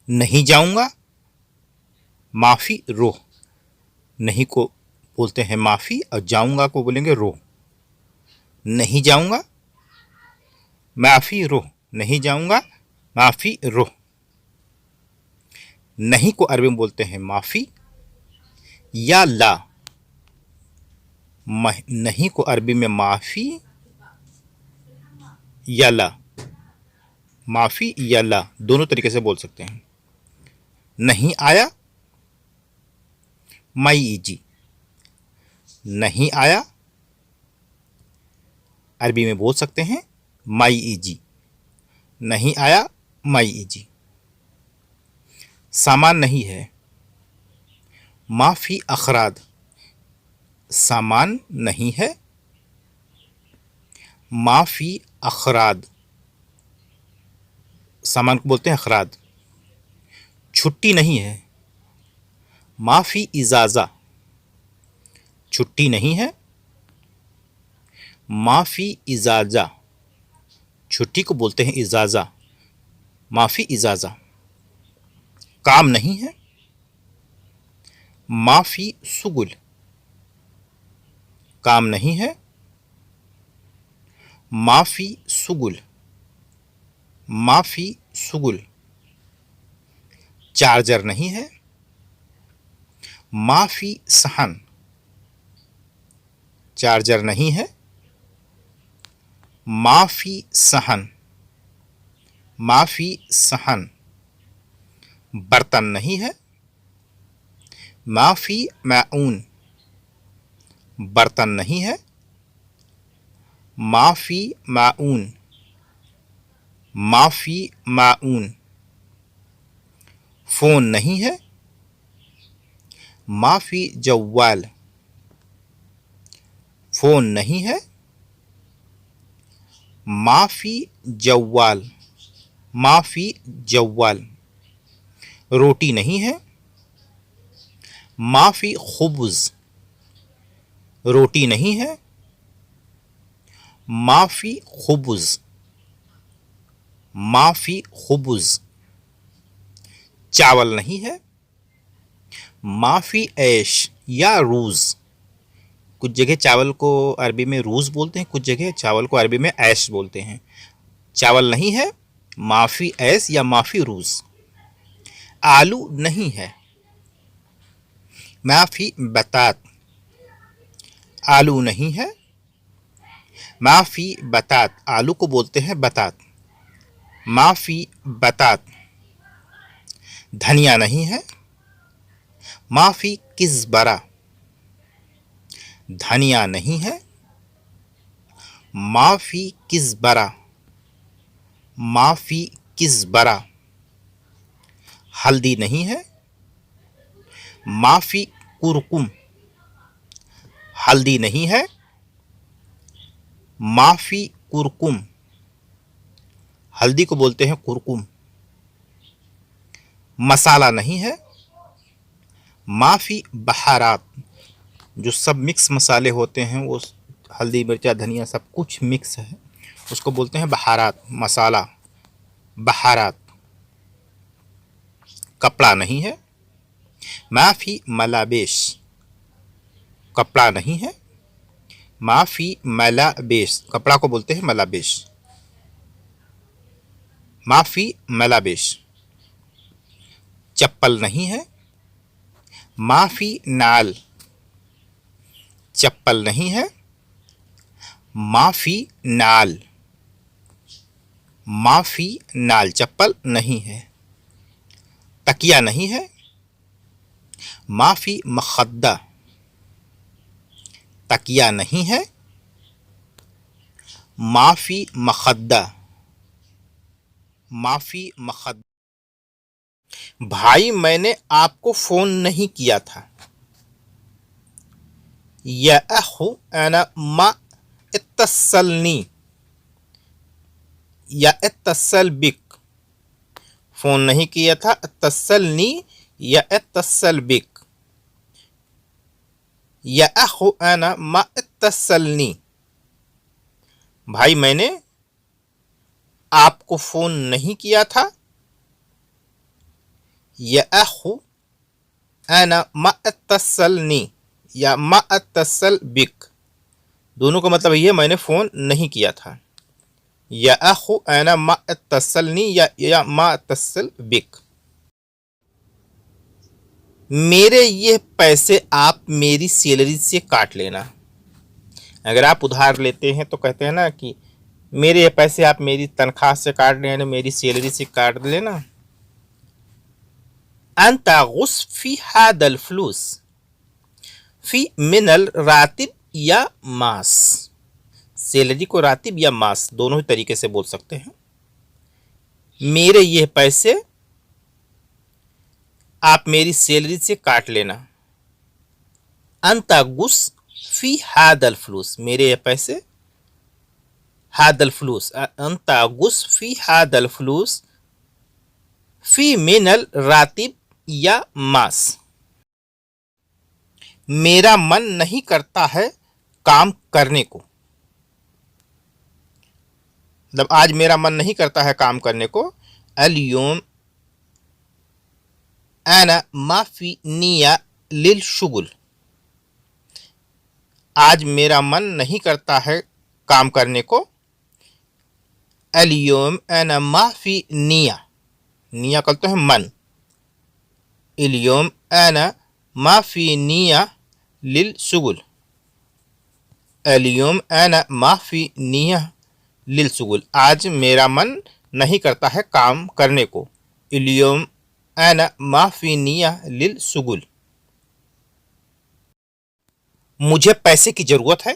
नहीं जाऊंगा, माफी रोह। नहीं को बोलते हैं माफी और जाऊंगा को बोलेंगे रोह। नहीं जाऊंगा, माफी रोह। नहीं जाऊंगा, माफी रोह। नहीं को अरबी में बोलते हैं माफी या ला। नहीं को अरबी में माफी या ला, माफी या ला दोनों तरीके से बोल सकते हैं। नहीं आया, माई जी। नहीं आया अरबी में बोल सकते हैं माई जी। नहीं आया, माई जी। सामान नहीं है, माफी अखराद। सामान नहीं है, माफी अखराद। सामान को बोलते हैं अखराद। छुट्टी नहीं है, माफी इजाज़ा। छुट्टी नहीं है, माफी इजाज़ा। छुट्टी को बोलते हैं इजाज़ा, माफी इजाज़ा। काम नहीं है, माफी सुगुल। काम नहीं है, माफी सुगुल, माफी सुगुल। चार्जर नहीं है, माफी सहन। चार्जर नहीं है, माफी सहन, माफी सहन। बर्तन नहीं है, माफी माऊन। बर्तन नहीं है, माफी माऊन, माफी माऊन। फोन नहीं है, माफी जव्वाल। फोन नहीं है, माफी जव्वाल, माफी जव्वाल। रोटी नहीं है, माफी खुब्ज। रोटी नहीं है, माफी खुब्ज, माफी खुब्ज। चावल नहीं है, माफी ऐश या रूज। कुछ जगह चावल को अरबी में रूज बोलते हैं, कुछ जगह चावल को अरबी में ऐश बोलते हैं। चावल नहीं है, माफी ऐश या माफी रूज। आलू नहीं है, माफी बतात। आलू नहीं है, माफी बतात। आलू को बोलते हैं बतात, माफी बतात। धनिया नहीं है, माफी किज़बरा। धनिया नहीं है, माफी किज़बरा, माफी किज़बरा। हल्दी नहीं है, माफी कुरकुम। हल्दी नहीं है, माफी कुरकुम। हल्दी को बोलते हैं कुरकुम। मसाला नहीं है, माफी बहारात। जो सब मिक्स मसाले होते हैं, वो हल्दी मिर्चा धनिया सब कुछ मिक्स है, उसको बोलते हैं बहारात, मसाला बहारात। कपड़ा नहीं है, माफी मलाबेश। कपड़ा नहीं है, माफी मलाबेश। कपड़ा को बोलते हैं मलाबेश, माफी मलाबेश। चप्पल नहीं है, माफी नाल। चप्पल नहीं है, माफी नाल, माफी नाल। चप्पल नहीं है। तकिया नहीं है, माफी मखद्दा। तकिया नहीं है, माफी मखद्दा, माफी मखद्दा। भाई मैंने आपको फोन नहीं किया था। या अखु अना मा इत्तसलनी या इत्तसल बिक। फोन नहीं किया था, इत्तसलनी या इत्तसल बिक। या अखु अना मा इत्तसलनी। भाई मैंने आपको फोन नहीं किया था। यअखु अना मा अत्तसलनी या मा अत्तसल बिक, दोनों का मतलब ये मैंने फ़ोन नहीं किया था। यअखु अना मा अत्तसलनी या मा अत्तसल बिक। मेरे ये पैसे आप मेरी सैलरी से काट लेना। अगर आप उधार लेते हैं तो कहते हैं ना कि मेरे ये पैसे आप मेरी तनख्वाह से काट लेना, मेरी सैलरी से काट लेना। अंता गुस फी हादल फ्लूस, फी मिनल रातिब या मास। सैलरी को रातिब या मास दोनों ही तरीके से बोल सकते हैं। मेरे ये पैसे आप मेरी सैलरी से काट लेना। अंता गुस फी हादल फ्लूस, मेरे ये पैसे, हादल फ्लूस, अंता गुस फी हादल फ्लूस फी मिनल रातिब या मास। मेरा मन नहीं करता है काम करने को, मतलब आज मेरा मन नहीं करता है काम करने को। अल-यौम अना माफी निया लिल शुगुल, आज मेरा मन नहीं करता है काम करने को। अल-यौम अना माफी निया, निया कहते हैं मन। अल-यौम अना माफी निया लिल शुगुल, अल-यौम अना माफी निया लिल शुगुल, आज मेरा मन नहीं करता है काम करने को। अल-यौम अना माफी निया लिल शुगुल। मुझे पैसे की जरूरत है।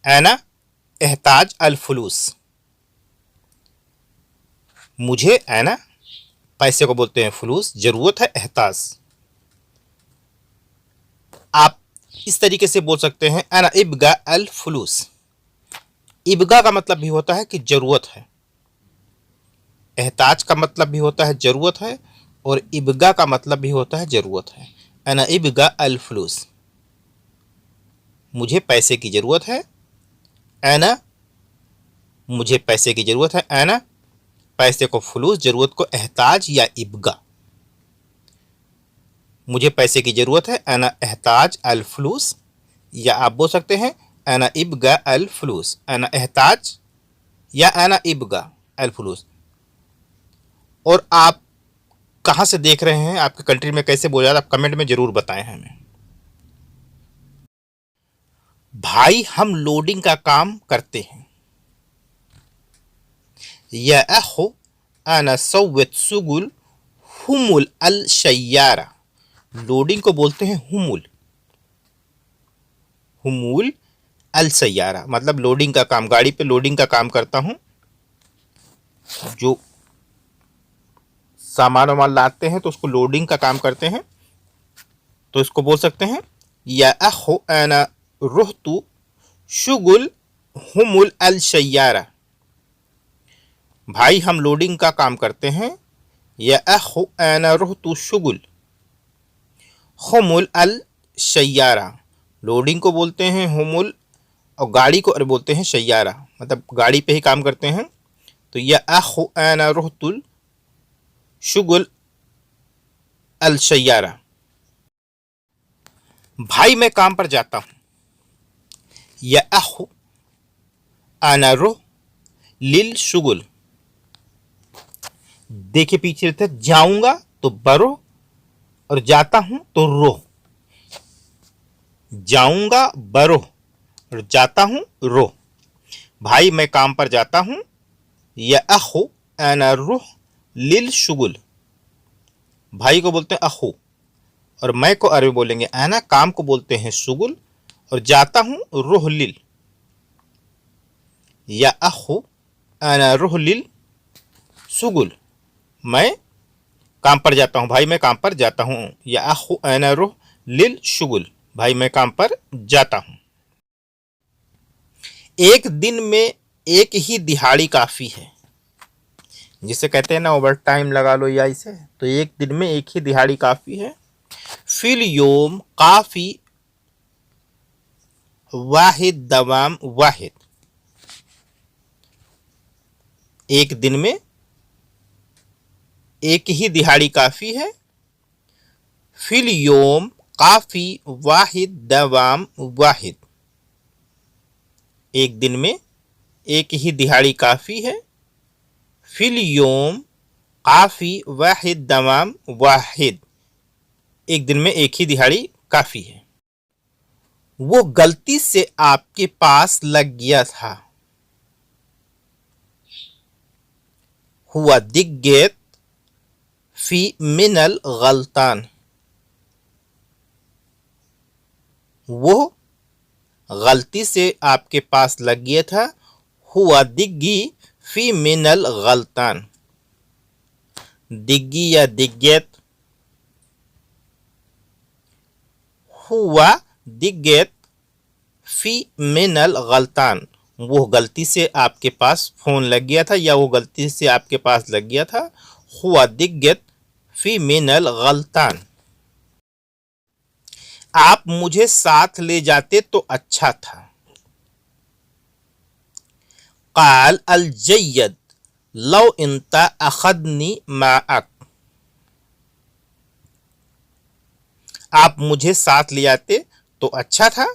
अना एहताज अल फलूस, मुझे अना पैसे को बोलते हैं फलूस, जरूरत है एहताज। आप इस तरीके से बोल सकते हैं अना इब्गा अल फलूस। इब्गा का मतलब भी होता है कि जरूरत है, एहताज का मतलब भी होता है जरूरत है, और इब्गा का मतलब भी होता है जरूरत है। अना इब्गा अल फलूस, मुझे पैसे की जरूरत है। अना, मुझे पैसे की जरूरत है। अना, पैसे को फलूस, जरूरत को एहताज या इब्गा। मुझे पैसे की जरूरत है, अना एहताज अल फलूस, या आप बोल सकते हैं अना इब्गा अल फलूस, अना एहताज या अना इब्गा अल फलूस। और आप कहाँ से देख रहे हैं, आपके कंट्री में कैसे बोला जाता है, आप कमेंट में जरूर बताएं हमें। भाई हम लोडिंग का काम करते हैं। या अखो अना सव्वत सुगुल हुमुल अल शय्यारा, लोडिंग को बोलते हैं हुमुल, हुमुल अल सय्यारा, मतलब लोडिंग का काम, गाड़ी पे लोडिंग का काम करता हूं। जो सामान वामान लाते हैं तो उसको लोडिंग का काम करते हैं, तो इसको बोल सकते हैं या अखो अना रुहतु शुगुल हुमुल अल शय्यारा। भाई हम लोडिंग का काम करते हैं। या अखो अना रुहतु शुगुल हुमुल अल शय्यारा, लोडिंग को बोलते हैं हुमुल, और गाड़ी को बोलते हैं शय्यारा, मतलब गाड़ी पे ही काम करते हैं। तो या अखो अना रुहतुल शुगुल अल शय्यारा, भाई मैं काम पर जाता हूं। या अखो अना रुह लिल शुगुल, देखिए पीछे रहता है, जाऊंगा तो बरो, और जाता हूं तो रो। जाऊंगा बरो और जाता हूं रो। भाई मैं काम पर जाता हूं। या अखो अना रुह लिल शुगुल, भाई को बोलते हैं अखो, और मैं को अरबी बोलेंगे अना, काम को बोलते हैं शुगुल, और जाता हूं रुह लिल। या अखो अना रुह लिल शुगुल, मैं काम पर जाता हूं, भाई मैं काम पर जाता हूं। या अखो अना रुह लिल शुगुल, भाई मैं काम पर जाता हूं। एक दिन में एक ही दिहाड़ी काफी है, जिसे कहते हैं ना ओवर टाइम लगा लो या इसे, तो एक दिन में एक ही दिहाड़ी काफी है। फिल योम काफी वाहिद दवाम वाहिद, एक दिन में एक ही दिहाड़ी काफ़ी है। फिल योम काफ़ी वाहिद दवाम वाहिद, एक दिन में एक ही दिहाड़ी काफ़ी है। फिल योम काफ़ी वाहिद दवाम वाहिद, एक दिन में एक ही दिहाड़ी काफ़ी है। वो गलती से आपके पास लग गया था। हुआ दिग्गत फी मिनल गलतान, वो गलती से आपके पास लग गया था। हुआ दिग्गी फी मिनल गलतान, दिग्गी या दिग्गत। हुआ दिग्गत फी मिनल गलतान, वो गलती से आपके पास फ़ोन लग गया था या वो गलती से आपके पास लग गया था। हुआ दिग्गत फी मिनल गलतान, आप मुझे साथ ले जाते तो अच्छा था। काल अल जय्यद लौ इंता अखदनी माअक, आप मुझे साथ ले जाते तो अच्छा था।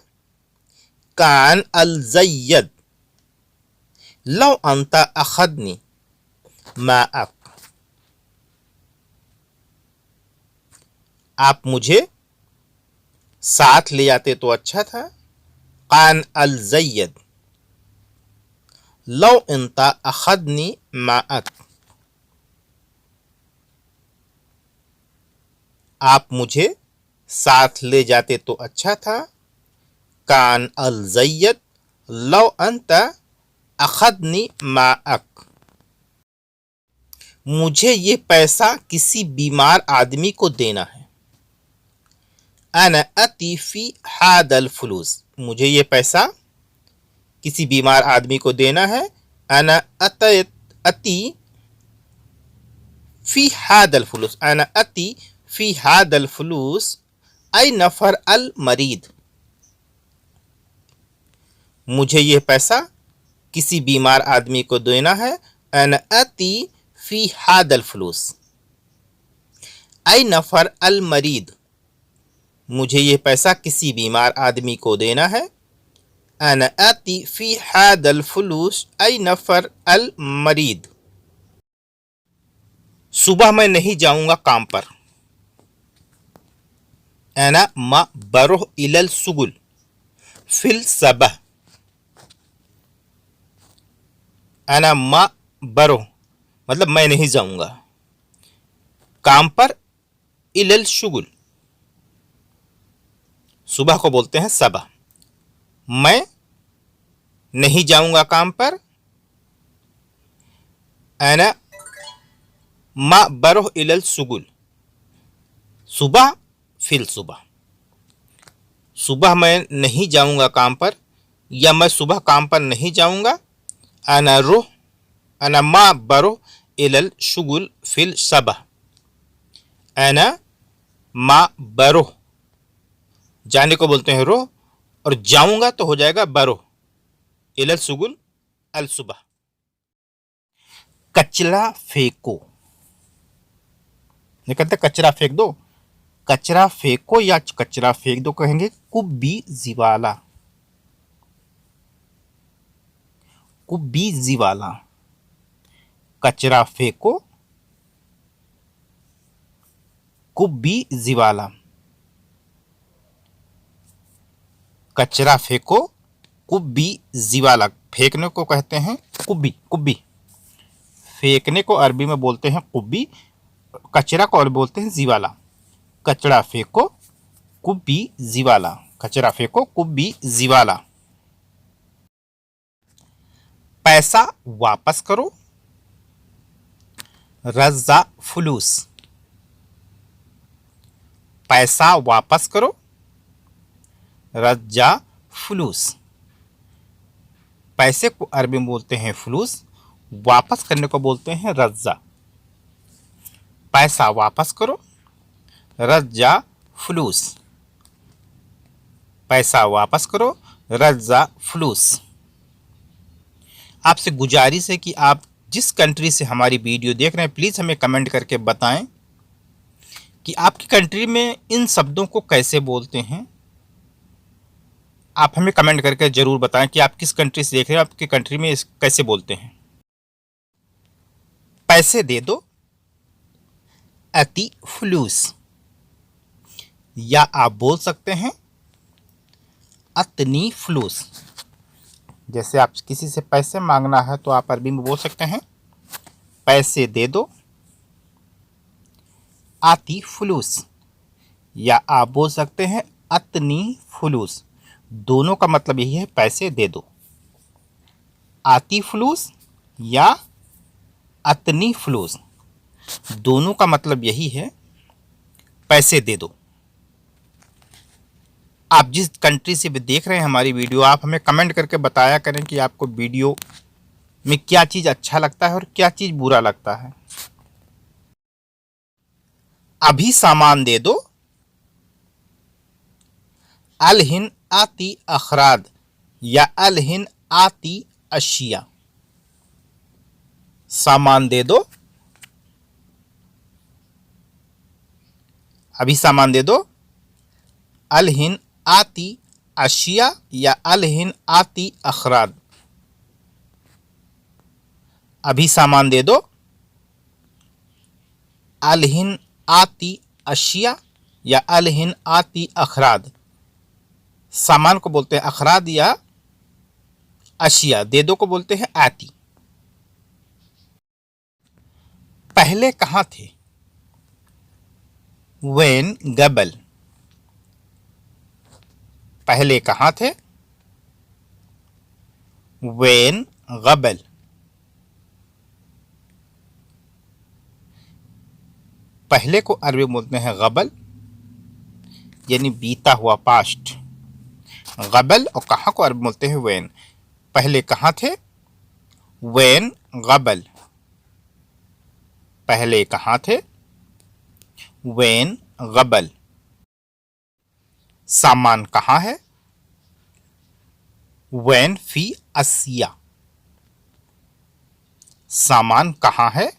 कान अल जय्यद लौ अंता अखदनी माअक, आप मुझे साथ ले जाते तो अच्छा था। कान अल जय्यद लौ इंता अखदनी माअक, आप मुझे साथ ले जाते तो अच्छा था। कान अल जय्यद लौ अंता अखदनी माअक, मुझे ये पैसा किसी बीमार आदमी को देना है। अना अती फी हादल फुलूस, मुझे ये पैसा किसी बीमार आदमी को देना है। अना अती फी हादल फुलूस, अना अती फी हादल फुलूस आई नफर अल मरीद, मुझे ये पैसा किसी बीमार आदमी को देना है। अना अती फी हादल फुलूस आई नफर अल मरीद, मुझे ये पैसा किसी बीमार आदमी को देना है। अना आती फी हादल फुलूस आई नफर अल मरीद, सुबह मैं नहीं जाऊंगा काम पर। अना मा बरोह इलल सुगुल फिल सबह, अना मा बरोह मतलब मैं नहीं जाऊंगा काम पर। इलल शुगुल, सुबह को बोलते हैं सबह। मैं नहीं जाऊंगा काम पर। अना मा बरोह इलल सुगुल, सुबह फिल सुबह, सुबह मैं नहीं जाऊंगा काम पर या मैं सुबह काम पर नहीं जाऊंगा। अना रोह अना मा बरोह इलल शुगुल फिल सबह, अना मा बरोह जाने को बोलते हैं रोह और जाऊंगा तो हो जाएगा बरोह। इलल सुगुल अल सुबह। कचरा फेंको, ये कहते कचरा फेंक दो, कचरा फेंको या कचरा फेंक दो कहेंगे कुब्बी जिवाला, कुब्बी जिवाला। कचरा फेंको कुब्बी जिवाला, कचरा फेंको कुब्बी जिवाला, फेंकने को कहते हैं कुब्बी। कुब्बी फेंकने को अरबी में बोलते हैं कुब्बी, कचरा को और बोलते हैं जिवाला। कचरा फेंको कुब्बी जिवाला, कचरा फेंको कुब्बी जिवाला। पैसा वापस करो रज़ा फुलूस, पैसा वापस करो रज्जा फुलूस, पैसे को अरबी में बोलते हैं फुलूस, वापस करने को बोलते हैं रज्जा। पैसा वापस करो रज्जा फुलूस, पैसा वापस करो रज्जा फुलूस। आपसे गुजारिश है कि आप जिस कंट्री से हमारी वीडियो देख रहे हैं प्लीज़ हमें कमेंट करके बताएं कि आपकी कंट्री में इन शब्दों को कैसे बोलते हैं। आप हमें कमेंट करके ज़रूर बताएं कि आप किस कंट्री से देख रहे हैं, आपकी कंट्री में कैसे बोलते हैं। पैसे दे दो, अति फ्लूस, या आप बोल सकते हैं अतनी फ्लूस। जैसे आप किसी से पैसे मांगना है तो आप अरबी में बोल सकते हैं पैसे दे दो, आती फ्लूस, या आप बोल सकते हैं अतनी फ्लूस। दोनों का मतलब यही है पैसे दे दो। आती फ्लूस या अतनी फ्लूस, दोनों का मतलब यही है पैसे दे दो। आप जिस कंट्री से भी देख रहे हैं हमारी वीडियो, आप हमें कमेंट करके बताया करें कि आपको वीडियो में क्या चीज़ अच्छा लगता है और क्या चीज़ बुरा लगता है। अभी सामान दे दो, अलहिन आती अखराद, या अलहिन आती अशिया। सामान दे दो, अभी सामान दे दो, अलहिन आती अशिया, या अलहिन आती अखराद। अभी सामान दे दो, अलहिन आती अशिया, या अलहिन आती अखराद। सामान को बोलते हैं अखराद या अशिया, दे दो को बोलते हैं आती। पहले कहाँ थे, वेन गबल। पहले कहाँ थे, वेन गबल। पहले को अरबी में बोलते हैं गबल, यानी बीता हुआ पास्ट। गबल, और कहाँ को अरबी में बोलते हैं वेन। पहले कहाँ थे, वेन गबल। पहले कहाँ थे, वेन गबल। सामान कहाँ है, वेन फी असिया। सामान कहाँ है,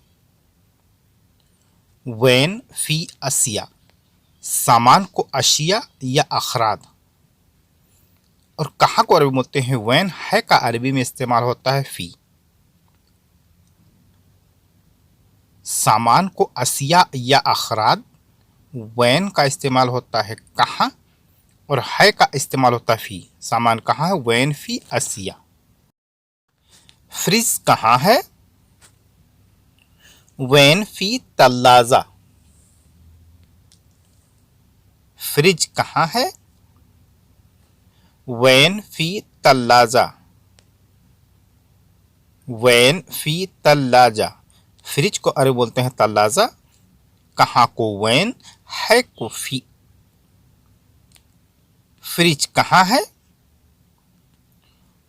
वेन फी असिया। सामान को अशिया या अखराद। और कहाँ को अरबी में बोलते हैं वेन, है का अरबी में इस्तेमाल होता है फी। सामान को असिया या अखराद, वैन का इस्तेमाल होता है कहाँ, और है का इस्तेमाल होता है फी। सामान कहाँ है, वैन फी असिया। फ्रिज कहाँ है, वैन फी तल्लाजा। फ्रिज कहाँ है, वैन फी तल्लाजा। वैन फी तल्लाजा। फ्रिज को अरबी बोलते हैं तल्लाजा, कहाँ को वैन, है को फी। फ्रिज कहाँ है,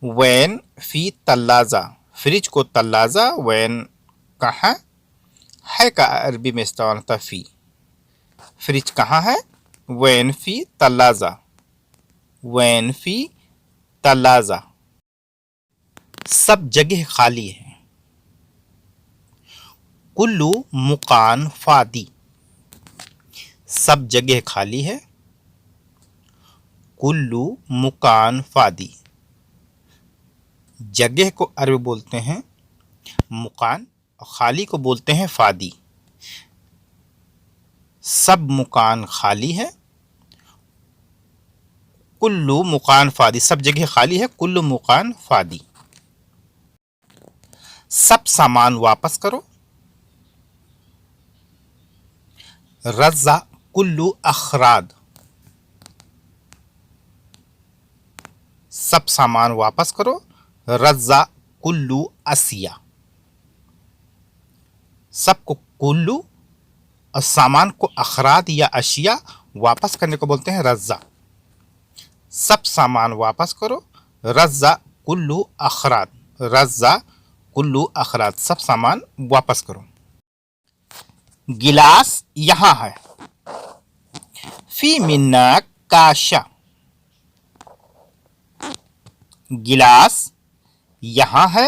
वैन फी तल्लाजा। फ्रिज को तल्लाजा, वैन कहाँ, है का अरबी में इस्तेमाल होता फी। फ्रिज कहाँ है, वैन फी तल्लाजा। वैन फी तल्लाजा। सब जगह खाली है, कुल्लू मुकान फादी। सब जगह खाली है, कुल्लू मुकान फादी। जगह को अरबी बोलते हैं मुकान, और खाली को बोलते हैं फादी। सब मुकान खाली है, कुल्लू मुकान फादी। सब जगह खाली है, कुल्लू मुकान फादी। सब सामान वापस करो, रज़ा कुल्लू अखराद। सब सामान वापस करो, रज़ा कुल्लू असिया। सबको कुल्लू और सामान को अखराद या अशिया वापस करने को बोलते हैं रज़ा। सब सामान वापस करो, रज़ा कुल्लू अखराद। रज़ा कुल्लू अखराद। सब सामान वापस करो। गिलास यहाँ है, फी मिन्ना काशा। गिलास यहाँ है,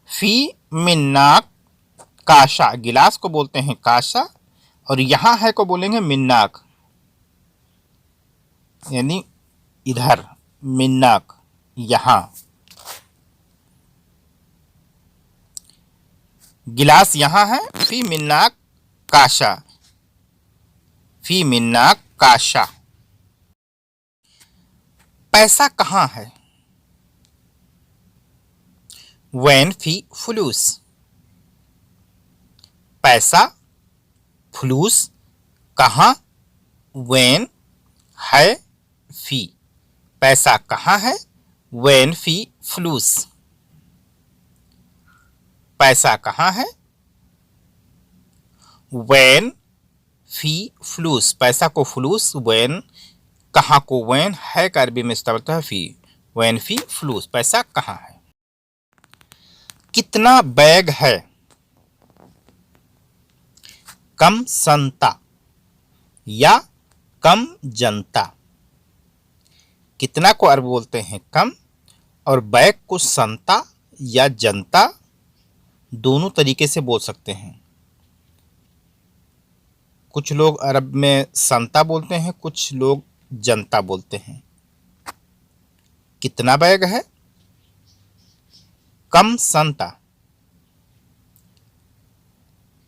फी मिन्नाक काशा, गिलास को बोलते हैं काशा, और यहां है को बोलेंगे मिन्नाक, यानी इधर, मिन्नाक यहां, गिलास यहां है, फी मिन्नाक काशा, फी मिन्नाक काशा। पैसा कहां है? वैन फी फुलूस, पैसा, फुलूस कहां, वैन है, फी, पैसा कहां है, वैन फी फुलूस, पैसा कहां है, वैन फी फ्लूस, पैसा को फ्लूस, वैन कहां को वैन, है का अरबी में इस्तेमाल होता है फी, वैन फी फ्लूस, पैसा कहां है। कितना बैग है? कम संता या कम जनता, कितना को अरबी बोलते हैं कम, और बैग को संता या जनता दोनों तरीके से बोल सकते हैं। कुछ लोग अरब में संता बोलते हैं, कुछ लोग जनता बोलते हैं। कितना बैग है? कम संता,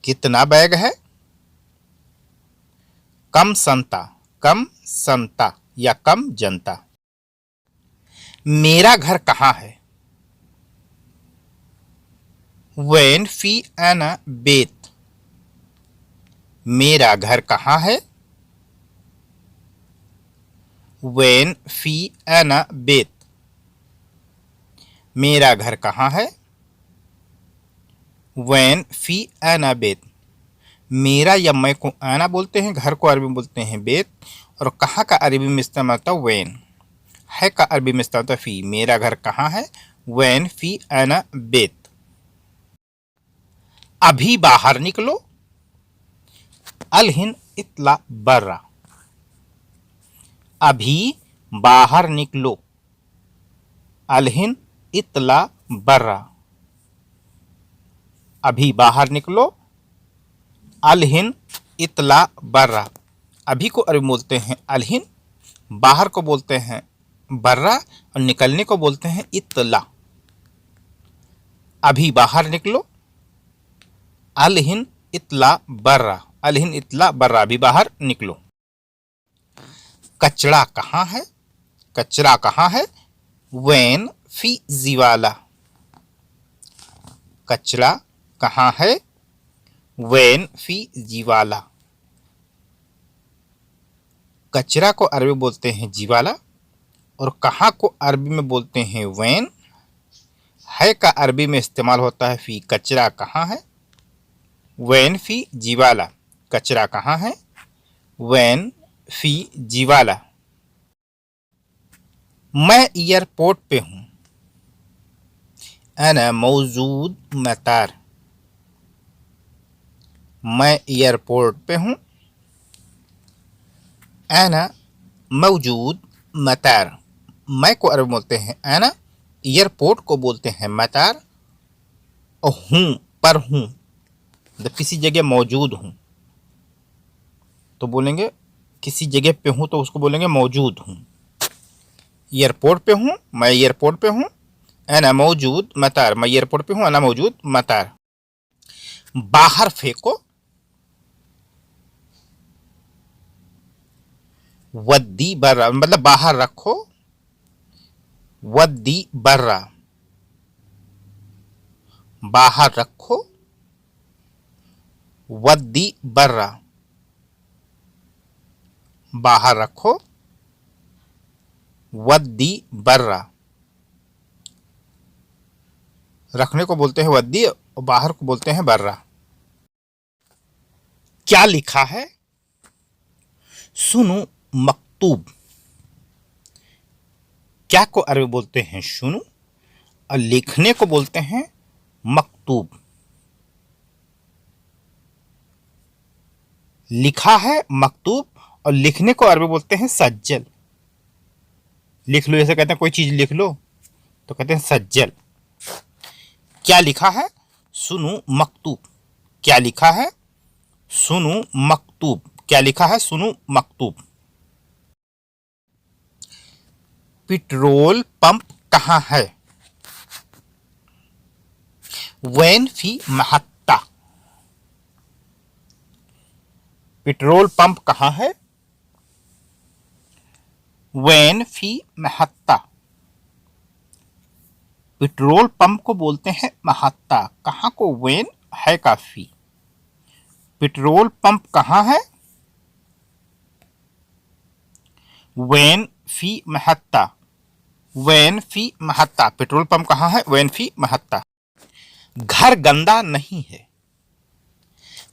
कितना बैग है? कम संता, कम संता या कम जनता। मेरा घर कहां है? वैन फी अना बेत, मेरा घर कहां है? वैन फी अना बेत, मेरा घर कहां है? वैन फी अना बेत, मेरा या मैं को आना बोलते हैं, घर को अरबी में बोलते हैं बेत, और कहाँ का अरबी में इस्तेमाल होता है वैन, है का अरबी में इस्तेमाल होता है फी, मेरा घर कहाँ है? वैन फी अना बेत। अभी बाहर निकलो, अलहिन इतला बर्रा, अभी बाहर निकलो, अलहिन इतला बर्रा, अभी बाहर निकलो, अलहिन इतला बर्रा, अभी को अरबी बोलते हैं अलहिन, बाहर को बोलते हैं बर्रा, और निकलने को बोलते हैं इतला। अभी बाहर निकलो, अलहिन इतला बर्रा, अलहिन इतला बर्रा, अभी बाहर निकलो। कचरा कहाँ है? कचरा कहाँ है? वैन फी जीवाला, कचरा कहाँ है? वैन फी जीवाला, कचरा को अरबी बोलते हैं जीवाला, और कहाँ को अरबी में बोलते हैं वैन, है का अरबी में इस्तेमाल होता है फी, कचरा कहाँ है? वैन फी जीवाला, कचरा कहाँ है? वैन फी जीवाला। मैं एयरपोर्ट पे हूँ, अना मौजूद मतार, मैं एयरपोर्ट पे हूँ, अना मौजूद मतार, मैं को अरबी बोलते हैं अना, एयरपोर्ट को बोलते हैं मतार, और हूँ पर हूँ, जब किसी जगह मौजूद हूँ तो बोलेंगे, किसी जगह पे हूँ तो उसको बोलेंगे मौजूद हूँ। एयरपोर्ट पे हूँ, मैं एयरपोर्ट पे हूँ, अना मौजूद मतार, मैं एयरपोर्ट पे हूँ, अना मौजूद मतार। बाहर फेंको, वद्दी बर्रा, मतलब बाहर रखो, वद्दी बर्रा, बाहर रखो, वद्दी बर्रा, बाहर रखो, वद्दी बर्रा, रखने को बोलते हैं वद्दी, और बाहर को बोलते हैं बर्रा। क्या लिखा है? सुनो मकतूब, क्या को अरबी बोलते हैं सुनो, और लिखने को बोलते हैं मकतूब। लिखा है मकतूब, और लिखने को अरबी बोलते हैं सज्जल। लिख लो, जैसे कहते हैं कोई चीज लिख लो तो कहते हैं सज्जल। क्या लिखा है? सुनो मकतूब। क्या लिखा है? सुनो मकतूब। क्या लिखा है? सुनो मकतूब। पेट्रोल पंप कहाँ है? वैन फी महत्ता। पेट्रोल पंप कहाँ है? वैन फी महत्ता। पेट्रोल पंप को बोलते हैं महत्ता, कहाँ को? वैन है काफी। पेट्रोल पंप कहाँ है? वैन फी महत्ता। वैन फी महत्ता। पेट्रोल पंप कहाँ है? वैन फी महत्ता। घर गंदा नहीं है।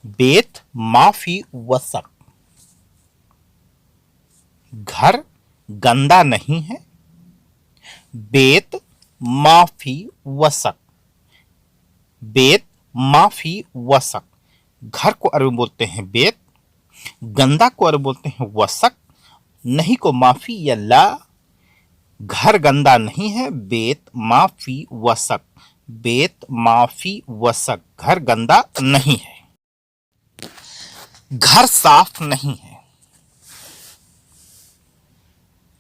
बेत माफी वसक। घर गंदा नहीं है। बेत माफी वसक। बेत माफी वसक। घर को अरबी में बोलते हैं बेत, गंदा को अरबी बोलते हैं वसक, नहीं को माफी या ला। घर गंदा नहीं है। बेत माफी वसक। बेत माफी वसक। घर गंदा नहीं है। घर साफ नहीं है।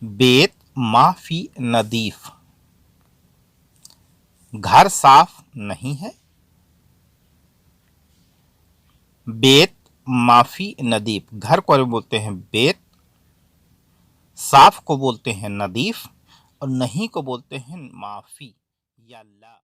बेत माफी नदीफ। घर साफ नहीं है। बेत माफी नदीफ। घर को बोलते हैं बेत, साफ को बोलते हैं नदीफ, और नहीं को बोलते हैं माफी या ला।